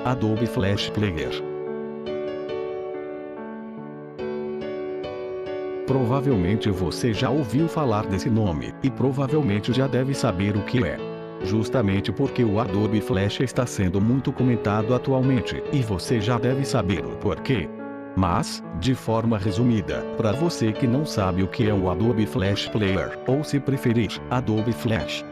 Adobe Flash Player. Provavelmente você já ouviu falar desse nome, e provavelmente já deve saber o que é. Justamente porque o Adobe Flash está sendo muito comentado atualmente, e você já deve saber o porquê. Mas, de forma resumida, para você que não sabe o que é o Adobe Flash Player, ou se preferir, Adobe Flash.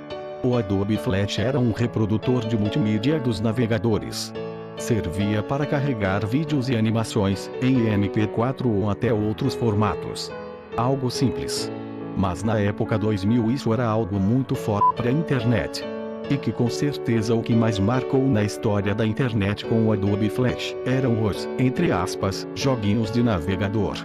O Adobe Flash era um reprodutor de multimídia dos navegadores. Servia para carregar vídeos e animações, em MP4 ou até outros formatos. Algo simples. Mas na época 2000 isso era algo muito forte para a internet. E que com certeza o que mais marcou na história da internet com o Adobe Flash eram os, entre aspas, joguinhos de navegador.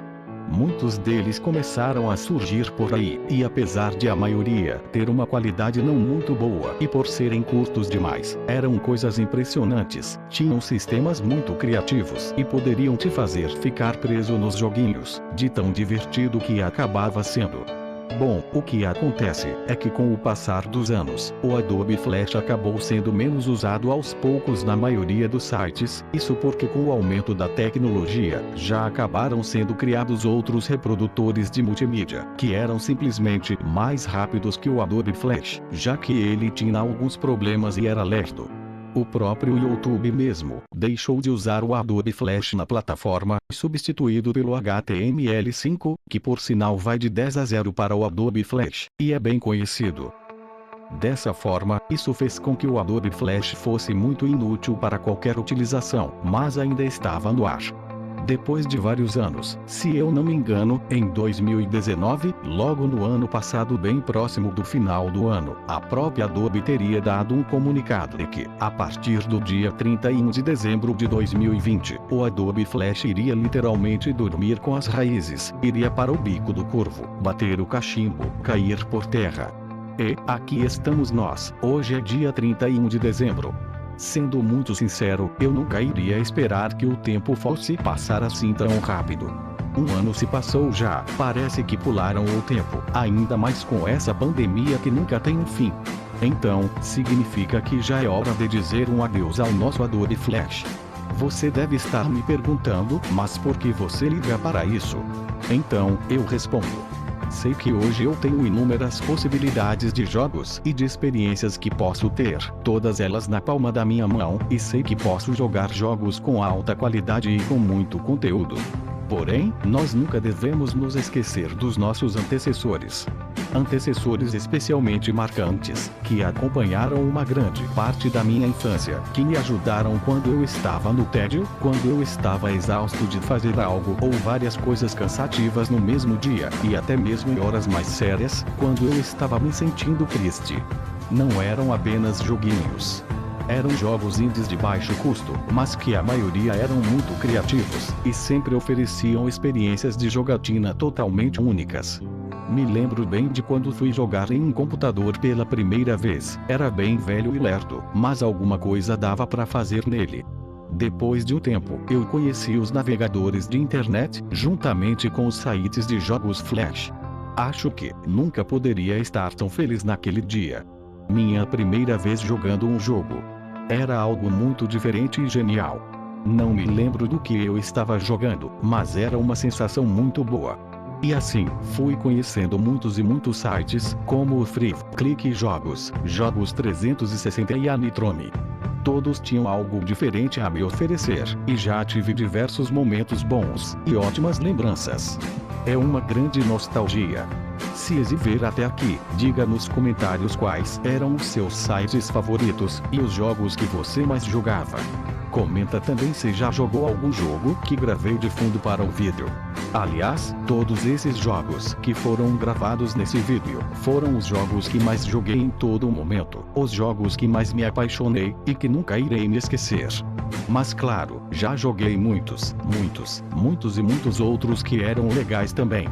Muitos deles começaram a surgir por aí, e apesar de a maioria ter uma qualidade não muito boa e por serem curtos demais, eram coisas impressionantes, tinham sistemas muito criativos e poderiam te fazer ficar preso nos joguinhos, de tão divertido que acabava sendo. Bom, o que acontece é que com o passar dos anos, o Adobe Flash acabou sendo menos usado aos poucos na maioria dos sites, isso porque com o aumento da tecnologia, já acabaram sendo criados outros reprodutores de multimídia, que eram simplesmente mais rápidos que o Adobe Flash, já que ele tinha alguns problemas e era lento. O próprio YouTube mesmo deixou de usar o Adobe Flash na plataforma, substituído pelo HTML5, que por sinal vai de 10 a 0 para o Adobe Flash, e é bem conhecido. Dessa forma, isso fez com que o Adobe Flash fosse muito inútil para qualquer utilização, mas ainda estava no ar. Depois de vários anos, se eu não me engano, em 2019, logo no ano passado bem próximo do final do ano, a própria Adobe teria dado um comunicado de que, a partir do dia 31 de dezembro de 2020, o Adobe Flash iria literalmente dormir com as raízes, iria para o bico do corvo, bater o cachimbo, cair por terra. E, aqui estamos nós, hoje é dia 31 de dezembro. Sendo muito sincero, eu nunca iria esperar que o tempo fosse passar assim tão rápido. Um ano se passou já, parece que pularam o tempo, ainda mais com essa pandemia que nunca tem um fim. Então, significa que já é hora de dizer um adeus ao nosso Adobe Flash. Você deve estar me perguntando, mas por que você liga para isso? Então, eu respondo. Sei que hoje eu tenho inúmeras possibilidades de jogos e de experiências que posso ter, todas elas na palma da minha mão, e sei que posso jogar jogos com alta qualidade e com muito conteúdo. Porém, nós nunca devemos nos esquecer dos nossos antecessores. Antecessores especialmente marcantes, que acompanharam uma grande parte da minha infância, que me ajudaram quando eu estava no tédio, quando eu estava exausto de fazer algo ou várias coisas cansativas no mesmo dia, e até mesmo em horas mais sérias, quando eu estava me sentindo triste. Não eram apenas joguinhos. Eram jogos indies de baixo custo, mas que a maioria eram muito criativos, e sempre ofereciam experiências de jogatina totalmente únicas. Me lembro bem de quando fui jogar em um computador pela primeira vez, era bem velho e lerdo, mas alguma coisa dava para fazer nele. Depois de um tempo, eu conheci os navegadores de internet, juntamente com os sites de jogos Flash. Acho que nunca poderia estar tão feliz naquele dia. Minha primeira vez jogando um jogo. Era algo muito diferente e genial. Não me lembro do que eu estava jogando, mas era uma sensação muito boa. E assim, fui conhecendo muitos e muitos sites, como o Free Click Jogos, Jogos 360 e a Nitrome. Todos tinham algo diferente a me oferecer, e já tive diversos momentos bons, e ótimas lembranças. É uma grande nostalgia. Se exibir até aqui, diga nos comentários quais eram os seus sites favoritos, e os jogos que você mais jogava. Comenta também se já jogou algum jogo que gravei de fundo para o vídeo. Aliás, todos esses jogos que foram gravados nesse vídeo, foram os jogos que mais joguei em todo o momento, os jogos que mais me apaixonei, e que nunca irei me esquecer. Mas claro, já joguei muitos e muitos outros que eram legais também.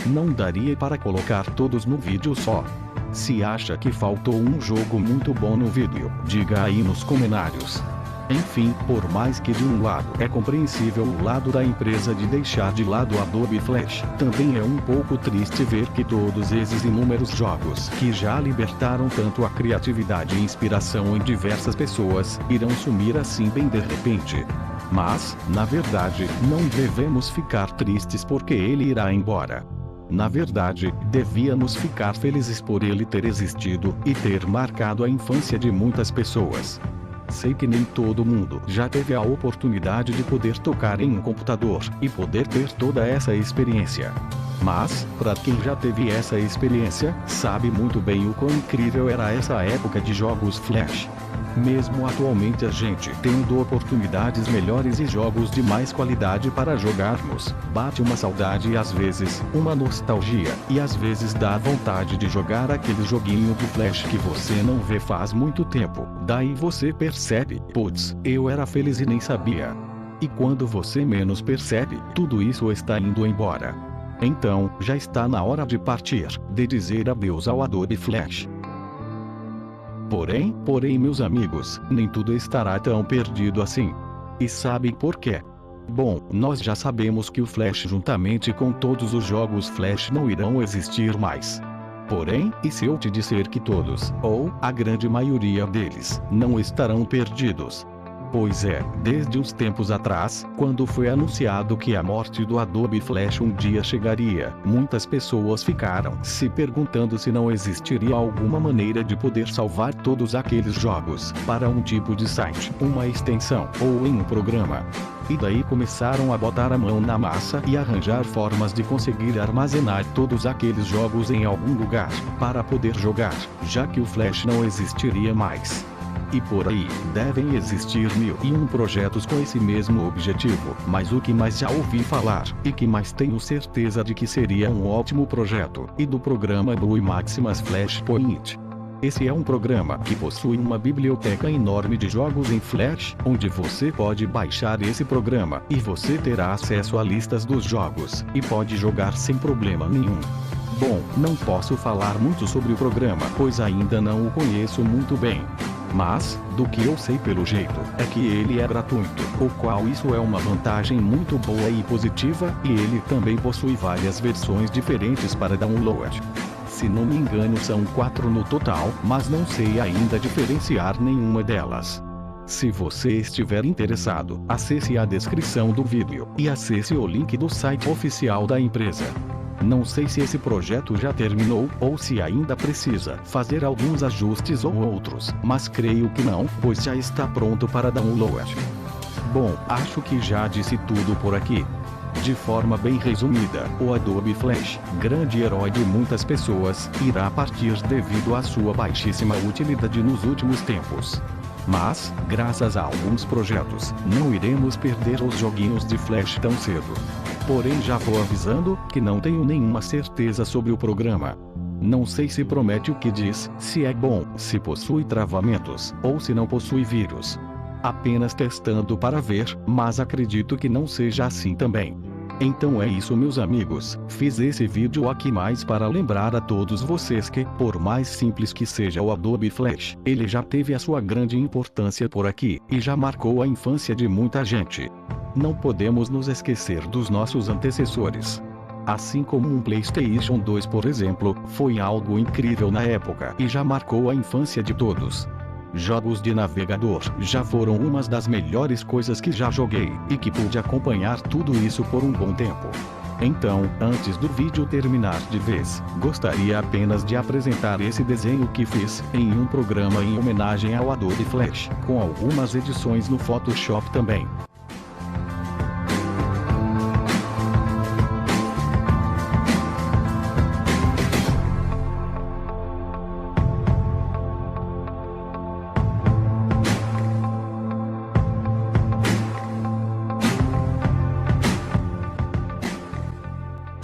Não daria para colocar todos no vídeo só. Se acha que faltou um jogo muito bom no vídeo, diga aí nos comentários. Enfim, por mais que de um lado é compreensível o lado da empresa de deixar de lado o Adobe Flash, também é um pouco triste ver que todos esses inúmeros jogos que já libertaram tanto a criatividade e inspiração em diversas pessoas, irão sumir assim bem de repente. Mas, na verdade, não devemos ficar tristes porque ele irá embora. Na verdade, devíamos ficar felizes por ele ter existido e ter marcado a infância de muitas pessoas. Sei que nem todo mundo já teve a oportunidade de poder tocar em um computador e poder ter toda essa experiência. Mas, para quem já teve essa experiência, sabe muito bem o quão incrível era essa época de jogos Flash. Mesmo atualmente a gente tendo oportunidades melhores e jogos de mais qualidade para jogarmos, bate uma saudade e às vezes, uma nostalgia, e às vezes dá vontade de jogar aquele joguinho do Flash que você não vê faz muito tempo. Daí você percebe, putz, eu era feliz e nem sabia. E quando você menos percebe, tudo isso está indo embora. Então, já está na hora de partir, de dizer adeus ao Adobe Flash. Porém, meus amigos, nem tudo estará tão perdido assim. E sabem por quê? Bom, nós já sabemos que o Flash juntamente com todos os jogos Flash não irão existir mais. Porém, e se eu te disser que todos, ou a grande maioria deles, não estarão perdidos? Pois é, desde uns tempos atrás, quando foi anunciado que a morte do Adobe Flash um dia chegaria, muitas pessoas ficaram se perguntando se não existiria alguma maneira de poder salvar todos aqueles jogos, para um tipo de site, uma extensão, ou em um programa. E daí começaram a botar a mão na massa e arranjar formas de conseguir armazenar todos aqueles jogos em algum lugar, para poder jogar, já que o Flash não existiria mais. E por aí, devem existir 1001 projetos com esse mesmo objetivo, mas o que mais já ouvi falar, e que mais tenho certeza de que seria um ótimo projeto, e do programa Blue Maximus Flashpoint. Esse é um programa que possui uma biblioteca enorme de jogos em Flash, onde você pode baixar esse programa, e você terá acesso a listas dos jogos, e pode jogar sem problema nenhum. Bom, não posso falar muito sobre o programa, pois ainda não o conheço muito bem. Mas, do que eu sei pelo jeito, é que ele é gratuito, o qual isso é uma vantagem muito boa e positiva, e ele também possui várias versões diferentes para download. Se não me engano são 4 no total, mas não sei ainda diferenciar nenhuma delas. Se você estiver interessado, acesse a descrição do vídeo, e acesse o link do site oficial da empresa. Não sei se esse projeto já terminou, ou se ainda precisa fazer alguns ajustes ou outros, mas creio que não, pois já está pronto para download. Bom, acho que já disse tudo por aqui. De forma bem resumida, o Adobe Flash, grande herói de muitas pessoas, irá partir devido à sua baixíssima utilidade nos últimos tempos. Mas, graças a alguns projetos, não iremos perder os joguinhos de Flash tão cedo. Porém já vou avisando, que não tenho nenhuma certeza sobre o programa. Não sei se promete o que diz, se é bom, se possui travamentos, ou se não possui vírus. Apenas testando para ver, mas acredito que não seja assim também. Então é isso meus amigos, fiz esse vídeo aqui mais para lembrar a todos vocês que, por mais simples que seja o Adobe Flash, ele já teve a sua grande importância por aqui, e já marcou a infância de muita gente. Não podemos nos esquecer dos nossos antecessores. Assim como um PlayStation 2 por exemplo, foi algo incrível na época e já marcou a infância de todos. Jogos de navegador já foram uma das melhores coisas que já joguei, e que pude acompanhar tudo isso por um bom tempo. Então, antes do vídeo terminar de vez, gostaria apenas de apresentar esse desenho que fiz, em um programa em homenagem ao Adobe Flash, com algumas edições no Photoshop também.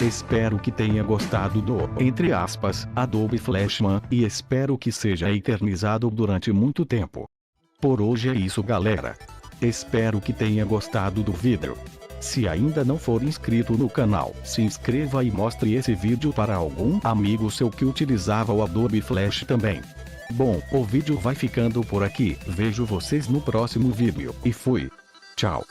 Espero que tenha gostado do, entre aspas, Adobe Flashman, e espero que seja eternizado durante muito tempo. Por hoje é isso galera. Espero que tenha gostado do vídeo. Se ainda não for inscrito no canal, se inscreva e mostre esse vídeo para algum amigo seu que utilizava o Adobe Flash também. Bom, o vídeo vai ficando por aqui. Vejo vocês no próximo vídeo. E fui. Tchau.